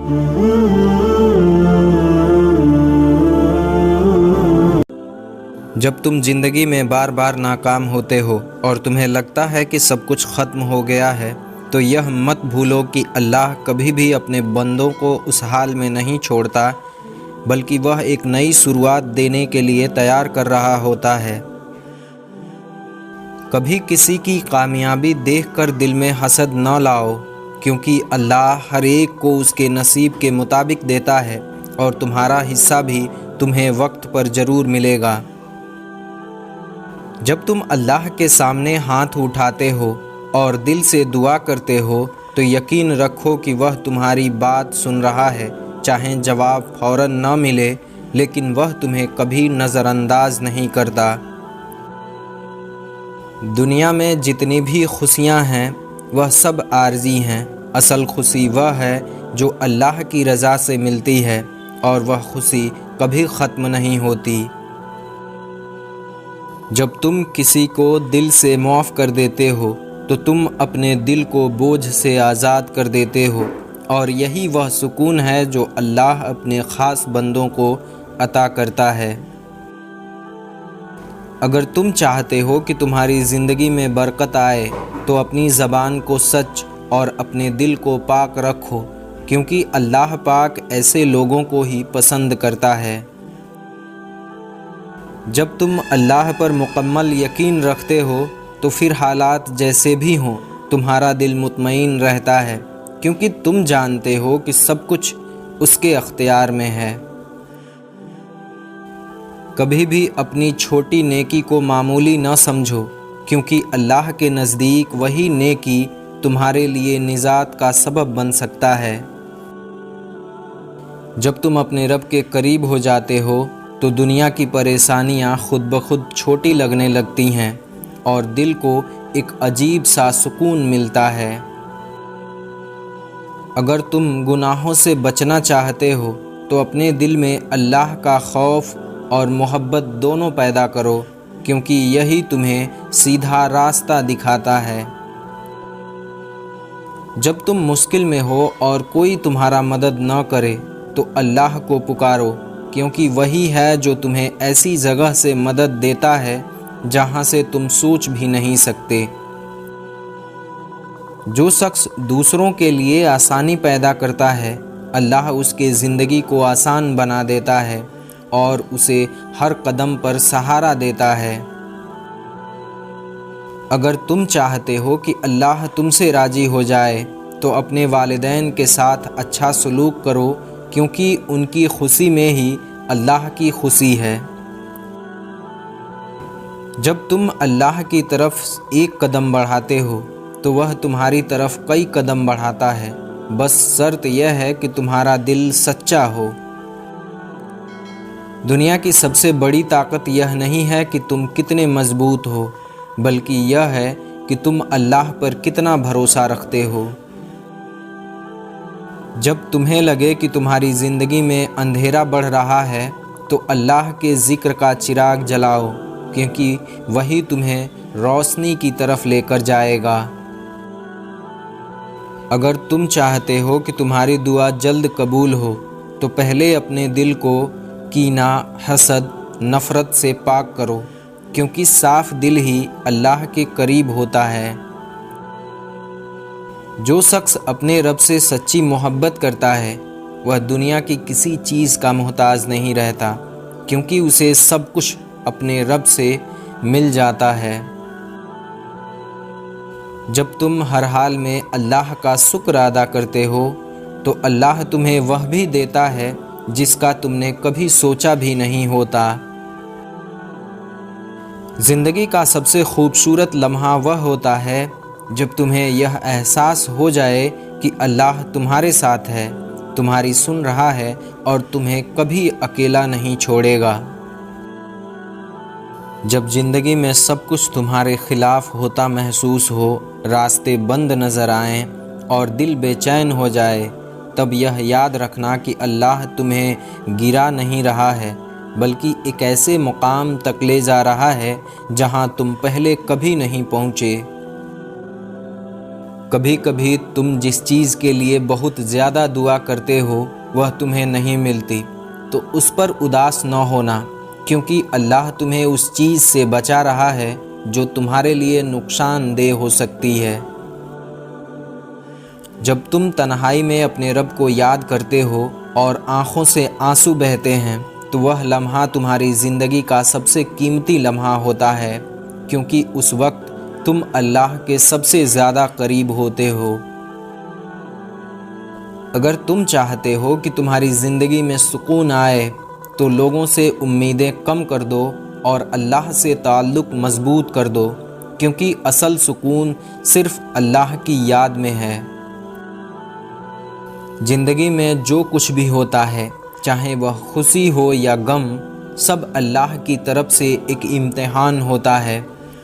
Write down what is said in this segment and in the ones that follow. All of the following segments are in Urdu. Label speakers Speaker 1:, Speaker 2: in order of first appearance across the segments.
Speaker 1: جب تم زندگی میں بار بار ناکام ہوتے ہو اور تمہیں لگتا ہے کہ سب کچھ ختم ہو گیا ہے تو یہ مت بھولو کہ اللہ کبھی بھی اپنے بندوں کو اس حال میں نہیں چھوڑتا، بلکہ وہ ایک نئی شروعات دینے کے لیے تیار کر رہا ہوتا ہے۔ کبھی کسی کی کامیابی دیکھ کر دل میں حسد نہ لاؤ، کیونکہ اللہ ہر ایک کو اس کے نصیب کے مطابق دیتا ہے اور تمہارا حصہ بھی تمہیں وقت پر ضرور ملے گا۔ جب تم اللہ کے سامنے ہاتھ اٹھاتے ہو اور دل سے دعا کرتے ہو تو یقین رکھو کہ وہ تمہاری بات سن رہا ہے، چاہے جواب فوراً نہ ملے، لیکن وہ تمہیں کبھی نظر انداز نہیں کرتا۔ دنیا میں جتنی بھی خوشیاں ہیں وہ سب عارضی ہیں، اصل خوشی وہ ہے جو اللہ کی رضا سے ملتی ہے، اور وہ خوشی کبھی ختم نہیں ہوتی۔ جب تم کسی کو دل سے معاف کر دیتے ہو تو تم اپنے دل کو بوجھ سے آزاد کر دیتے ہو، اور یہی وہ سکون ہے جو اللہ اپنے خاص بندوں کو عطا کرتا ہے۔ اگر تم چاہتے ہو کہ تمہاری زندگی میں برکت آئے تو اپنی زبان کو سچ اور اپنے دل کو پاک رکھو، کیونکہ اللہ پاک ایسے لوگوں کو ہی پسند کرتا ہے۔ جب تم اللہ پر مکمل یقین رکھتے ہو تو پھر حالات جیسے بھی ہوں تمہارا دل مطمئن رہتا ہے، کیونکہ تم جانتے ہو کہ سب کچھ اس کے اختیار میں ہے۔ کبھی بھی اپنی چھوٹی نیکی کو معمولی نہ سمجھو، کیونکہ اللہ کے نزدیک وہی نیکی تمہارے لیے نجات کا سبب بن سکتا ہے۔ جب تم اپنے رب کے قریب ہو جاتے ہو تو دنیا کی پریشانیاں خود بخود چھوٹی لگنے لگتی ہیں اور دل کو ایک عجیب سا سکون ملتا ہے۔ اگر تم گناہوں سے بچنا چاہتے ہو تو اپنے دل میں اللہ کا خوف اور محبت دونوں پیدا کرو، کیونکہ یہی تمہیں سیدھا راستہ دکھاتا ہے۔ جب تم مشکل میں ہو اور کوئی تمہارا مدد نہ کرے تو اللہ کو پکارو، کیونکہ وہی ہے جو تمہیں ایسی جگہ سے مدد دیتا ہے جہاں سے تم سوچ بھی نہیں سکتے۔ جو شخص دوسروں کے لیے آسانی پیدا کرتا ہے، اللہ اس کے زندگی کو آسان بنا دیتا ہے اور اسے ہر قدم پر سہارا دیتا ہے۔ اگر تم چاہتے ہو کہ اللہ تم سے راضی ہو جائے تو اپنے والدین کے ساتھ اچھا سلوک کرو، کیونکہ ان کی خوشی میں ہی اللہ کی خوشی ہے۔ جب تم اللہ کی طرف ایک قدم بڑھاتے ہو تو وہ تمہاری طرف کئی قدم بڑھاتا ہے، بس شرط یہ ہے کہ تمہارا دل سچا ہو۔ دنیا کی سب سے بڑی طاقت یہ نہیں ہے کہ تم کتنے مضبوط ہو، بلکہ یہ ہے کہ تم اللہ پر کتنا بھروسہ رکھتے ہو۔ جب تمہیں لگے کہ تمہاری زندگی میں اندھیرا بڑھ رہا ہے تو اللہ کے ذکر کا چراغ جلاؤ، کیونکہ وہی تمہیں روشنی کی طرف لے کر جائے گا۔ اگر تم چاہتے ہو کہ تمہاری دعا جلد قبول ہو تو پہلے اپنے دل کو کینہ، حسد، نفرت سے پاک کرو، کیونکہ صاف دل ہی اللہ کے قریب ہوتا ہے۔ جو شخص اپنے رب سے سچی محبت کرتا ہے وہ دنیا کی کسی چیز کا محتاج نہیں رہتا، کیونکہ اسے سب کچھ اپنے رب سے مل جاتا ہے۔ جب تم ہر حال میں اللہ کا شکر ادا کرتے ہو تو اللہ تمہیں وہ بھی دیتا ہے جس کا تم نے کبھی سوچا بھی نہیں ہوتا۔ زندگی کا سب سے خوبصورت لمحہ وہ ہوتا ہے جب تمہیں یہ احساس ہو جائے کہ اللہ تمہارے ساتھ ہے، تمہاری سن رہا ہے اور تمہیں کبھی اکیلا نہیں چھوڑے گا۔ جب زندگی میں سب کچھ تمہارے خلاف ہوتا محسوس ہو، راستے بند نظر آئیں اور دل بے چین ہو جائے، تب یہ یاد رکھنا کہ اللہ تمہیں گرا نہیں رہا ہے، بلکہ ایک ایسے مقام تک لے جا رہا ہے جہاں تم پہلے کبھی نہیں پہنچے۔ کبھی کبھی تم جس چیز کے لیے بہت زیادہ دعا کرتے ہو وہ تمہیں نہیں ملتی تو اس پر اداس نہ ہونا، کیونکہ اللہ تمہیں اس چیز سے بچا رہا ہے جو تمہارے لیے نقصان دہ ہو سکتی ہے۔ جب تم تنہائی میں اپنے رب کو یاد کرتے ہو اور آنکھوں سے آنسو بہتے ہیں تو وہ لمحہ تمہاری زندگی کا سب سے قیمتی لمحہ ہوتا ہے، کیونکہ اس وقت تم اللہ کے سب سے زیادہ قریب ہوتے ہو۔ اگر تم چاہتے ہو کہ تمہاری زندگی میں سکون آئے تو لوگوں سے امیدیں کم کر دو اور اللہ سے تعلق مضبوط کر دو، کیونکہ اصل سکون صرف اللہ کی یاد میں ہے۔ زندگی میں جو کچھ بھی ہوتا ہے، چاہے وہ خوشی ہو یا غم، سب اللہ کی طرف سے ایک امتحان ہوتا ہے،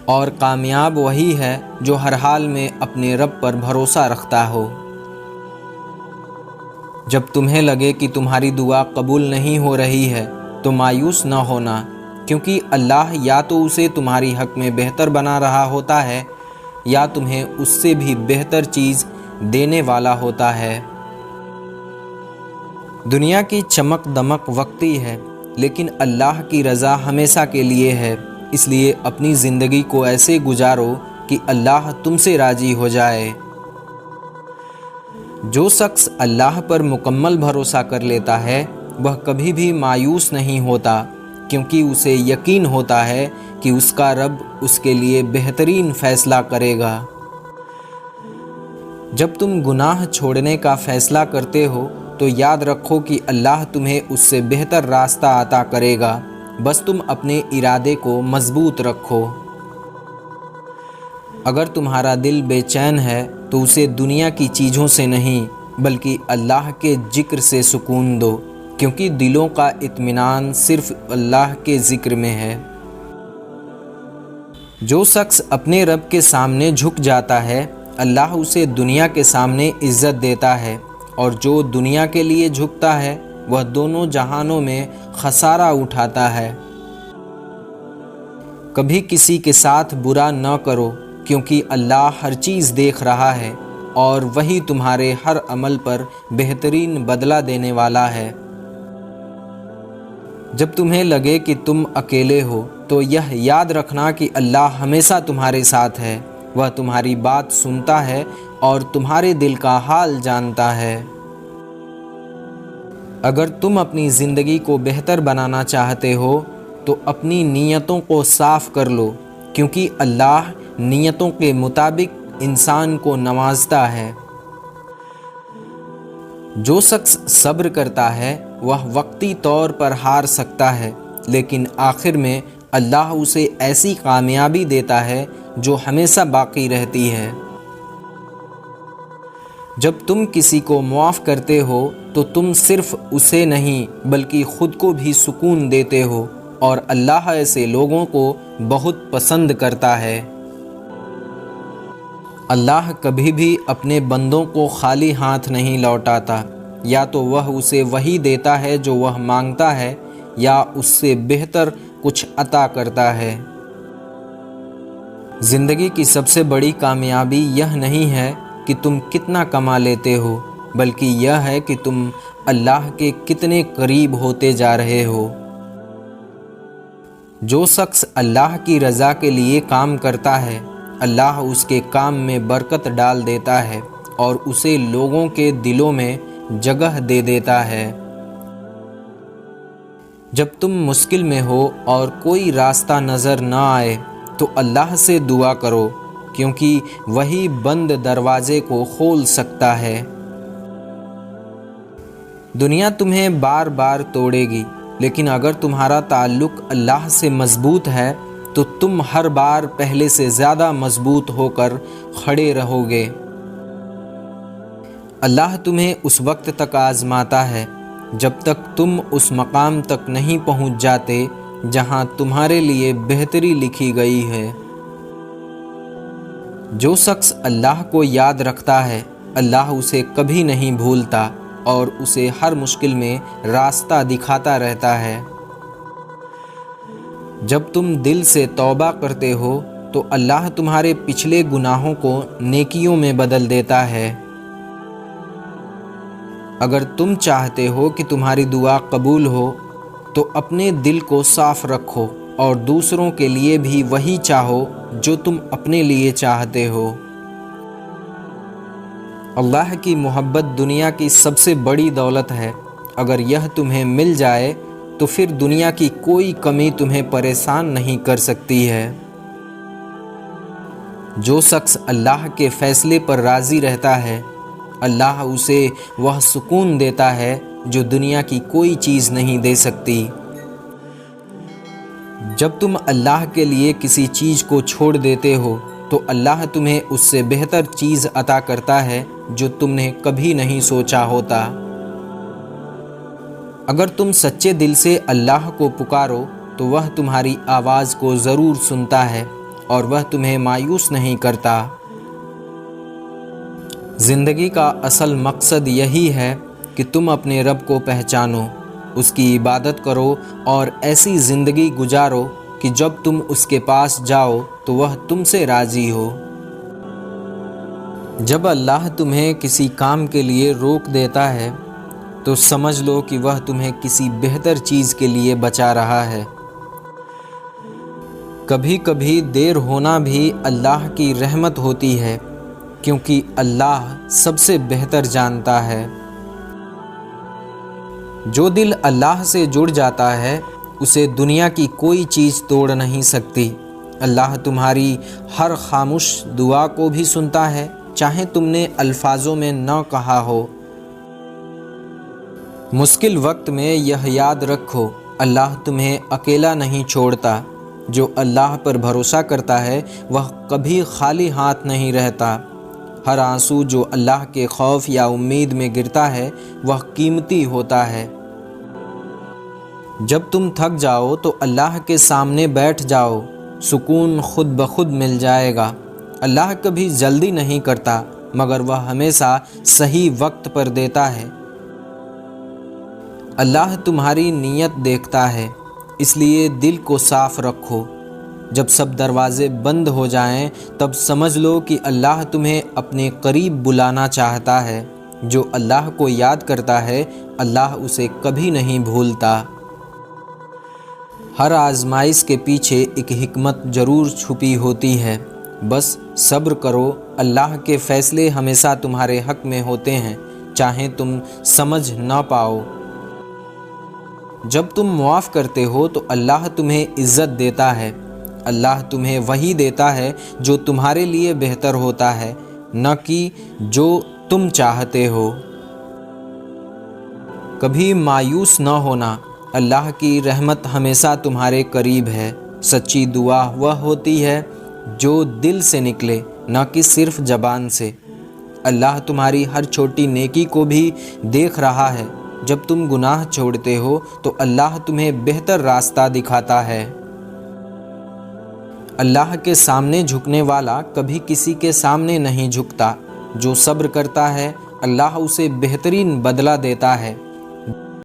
Speaker 1: اور کامیاب وہی ہے جو ہر حال میں اپنے رب پر بھروسہ رکھتا ہو۔ جب تمہیں لگے کہ تمہاری دعا قبول نہیں ہو رہی ہے تو مایوس نہ ہونا، کیونکہ اللہ یا تو اسے تمہاری حق میں بہتر بنا رہا ہوتا ہے یا تمہیں اس سے بھی بہتر چیز دینے والا ہوتا ہے۔ دنیا کی چمک دمک وقتی ہے، لیکن اللہ کی رضا ہمیشہ کے لیے ہے، اس لیے اپنی زندگی کو ایسے گزارو کہ اللہ تم سے راضی ہو جائے۔ جو شخص اللہ پر مکمل بھروسہ کر لیتا ہے وہ کبھی بھی مایوس نہیں ہوتا، کیونکہ اسے یقین ہوتا ہے کہ اس کا رب اس کے لیے بہترین فیصلہ کرے گا۔ جب تم گناہ چھوڑنے کا فیصلہ کرتے ہو تو یاد رکھو کہ اللہ تمہیں اس سے بہتر راستہ عطا کرے گا، بس تم اپنے ارادے کو مضبوط رکھو۔ اگر تمہارا دل بے چین ہے تو اسے دنیا کی چیزوں سے نہیں بلکہ اللہ کے ذکر سے سکون دو، کیونکہ دلوں کا اطمینان صرف اللہ کے ذکر میں ہے۔ جو شخص اپنے رب کے سامنے جھک جاتا ہے اللہ اسے دنیا کے سامنے عزت دیتا ہے، اور جو دنیا کے لیے جھکتا ہے وہ دونوں جہانوں میں خسارہ اٹھاتا ہے۔ کبھی کسی کے ساتھ برا نہ کرو، کیونکہ اللہ ہر چیز دیکھ رہا ہے اور وہی تمہارے ہر عمل پر بہترین بدلہ دینے والا ہے۔ جب تمہیں لگے کہ تم اکیلے ہو تو یہ یاد رکھنا کہ اللہ ہمیشہ تمہارے ساتھ ہے، وہ تمہاری بات سنتا ہے اور تمہارے دل کا حال جانتا ہے۔ اگر تم اپنی زندگی کو بہتر بنانا چاہتے ہو تو اپنی نیتوں کو صاف کر لو، کیونکہ اللہ نیتوں کے مطابق انسان کو نوازتا ہے۔ جو شخص صبر کرتا ہے وہ وقتی طور پر ہار سکتا ہے، لیکن آخر میں اللہ اسے ایسی کامیابی دیتا ہے جو ہمیشہ باقی رہتی ہے۔ جب تم کسی کو معاف کرتے ہو تو تم صرف اسے نہیں بلکہ خود کو بھی سکون دیتے ہو، اور اللہ ایسے لوگوں کو بہت پسند کرتا ہے۔ اللہ کبھی بھی اپنے بندوں کو خالی ہاتھ نہیں لوٹاتا، یا تو وہ اسے وہی دیتا ہے جو وہ مانگتا ہے یا اس سے بہتر کچھ عطا کرتا ہے۔ زندگی کی سب سے بڑی کامیابی یہ نہیں ہے کہ تم کتنا کما لیتے ہو، بلکہ یہ ہے کہ تم اللہ کے کتنے قریب ہوتے جا رہے ہو۔ جو شخص اللہ کی رضا کے لیے کام کرتا ہے اللہ اس کے کام میں برکت ڈال دیتا ہے اور اسے لوگوں کے دلوں میں جگہ دے دیتا ہے۔ جب تم مشکل میں ہو اور کوئی راستہ نظر نہ آئے تو اللہ سے دعا کرو، کیونکہ وہی بند دروازے کو کھول سکتا ہے۔ دنیا تمہیں بار بار توڑے گی، لیکن اگر تمہارا تعلق اللہ سے مضبوط ہے تو تم ہر بار پہلے سے زیادہ مضبوط ہو کر کھڑے رہو گے۔ اللہ تمہیں اس وقت تک آزماتا ہے جب تک تم اس مقام تک نہیں پہنچ جاتے جہاں تمہارے لیے بہتری لکھی گئی ہے۔ جو شخص اللہ کو یاد رکھتا ہے اللہ اسے کبھی نہیں بھولتا اور اسے ہر مشکل میں راستہ دکھاتا رہتا ہے۔ جب تم دل سے توبہ کرتے ہو تو اللہ تمہارے پچھلے گناہوں کو نیکیوں میں بدل دیتا ہے۔ اگر تم چاہتے ہو کہ تمہاری دعا قبول ہو تو اپنے دل کو صاف رکھو اور دوسروں کے لیے بھی وہی چاہو جو تم اپنے لیے چاہتے ہو۔ اللہ کی محبت دنیا کی سب سے بڑی دولت ہے۔ اگر یہ تمہیں مل جائے تو پھر دنیا کی کوئی کمی تمہیں پریشان نہیں کر سکتی ہے۔ جو شخص اللہ کے فیصلے پر راضی رہتا ہے، اللہ اسے وہ سکون دیتا ہے جو دنیا کی کوئی چیز نہیں دے سکتی۔ جب تم اللہ کے لیے کسی چیز کو چھوڑ دیتے ہو تو اللہ تمہیں اس سے بہتر چیز عطا کرتا ہے جو تم نے کبھی نہیں سوچا ہوتا۔ اگر تم سچے دل سے اللہ کو پکارو تو وہ تمہاری آواز کو ضرور سنتا ہے اور وہ تمہیں مایوس نہیں کرتا۔ زندگی کا اصل مقصد یہی ہے کہ تم اپنے رب کو پہچانو، اس کی عبادت کرو اور ایسی زندگی گزارو کہ جب تم اس کے پاس جاؤ تو وہ تم سے راضی ہو۔ جب اللہ تمہیں کسی کام کے لیے روک دیتا ہے تو سمجھ لو کہ وہ تمہیں کسی بہتر چیز کے لیے بچا رہا ہے۔ کبھی کبھی دیر ہونا بھی اللہ کی رحمت ہوتی ہے، کیونکہ اللہ سب سے بہتر جانتا ہے۔ جو دل اللہ سے جڑ جاتا ہے اسے دنیا کی کوئی چیز توڑ نہیں سکتی۔ اللہ تمہاری ہر خاموش دعا کو بھی سنتا ہے، چاہے تم نے الفاظوں میں نہ کہا ہو۔ مشکل وقت میں یہ یاد رکھو، اللہ تمہیں اکیلا نہیں چھوڑتا۔ جو اللہ پر بھروسہ کرتا ہے وہ کبھی خالی ہاتھ نہیں رہتا۔ ہر آنسو جو اللہ کے خوف یا امید میں گرتا ہے وہ قیمتی ہوتا ہے۔ جب تم تھک جاؤ تو اللہ کے سامنے بیٹھ جاؤ، سکون خود بخود مل جائے گا۔ اللہ کبھی جلدی نہیں کرتا مگر وہ ہمیشہ صحیح وقت پر دیتا ہے۔ اللہ تمہاری نیت دیکھتا ہے، اس لیے دل کو صاف رکھو۔ جب سب دروازے بند ہو جائیں تب سمجھ لو کہ اللہ تمہیں اپنے قریب بلانا چاہتا ہے۔ جو اللہ کو یاد کرتا ہے اللہ اسے کبھی نہیں بھولتا۔ ہر آزمائش کے پیچھے ایک حکمت ضرور چھپی ہوتی ہے، بس صبر کرو۔ اللہ کے فیصلے ہمیشہ تمہارے حق میں ہوتے ہیں، چاہے تم سمجھ نہ پاؤ۔ جب تم معاف کرتے ہو تو اللہ تمہیں عزت دیتا ہے۔ اللہ تمہیں وہی دیتا ہے جو تمہارے لیے بہتر ہوتا ہے، نہ کہ جو تم چاہتے ہو۔ کبھی مایوس نہ ہونا، اللہ کی رحمت ہمیشہ تمہارے قریب ہے۔ سچی دعا وہ ہوتی ہے جو دل سے نکلے، نہ کہ صرف زبان سے۔ اللہ تمہاری ہر چھوٹی نیکی کو بھی دیکھ رہا ہے۔ جب تم گناہ چھوڑتے ہو تو اللہ تمہیں بہتر راستہ دکھاتا ہے۔ اللہ کے سامنے جھکنے والا کبھی کسی کے سامنے نہیں جھکتا۔ جو صبر کرتا ہے اللہ اسے بہترین بدلہ دیتا ہے۔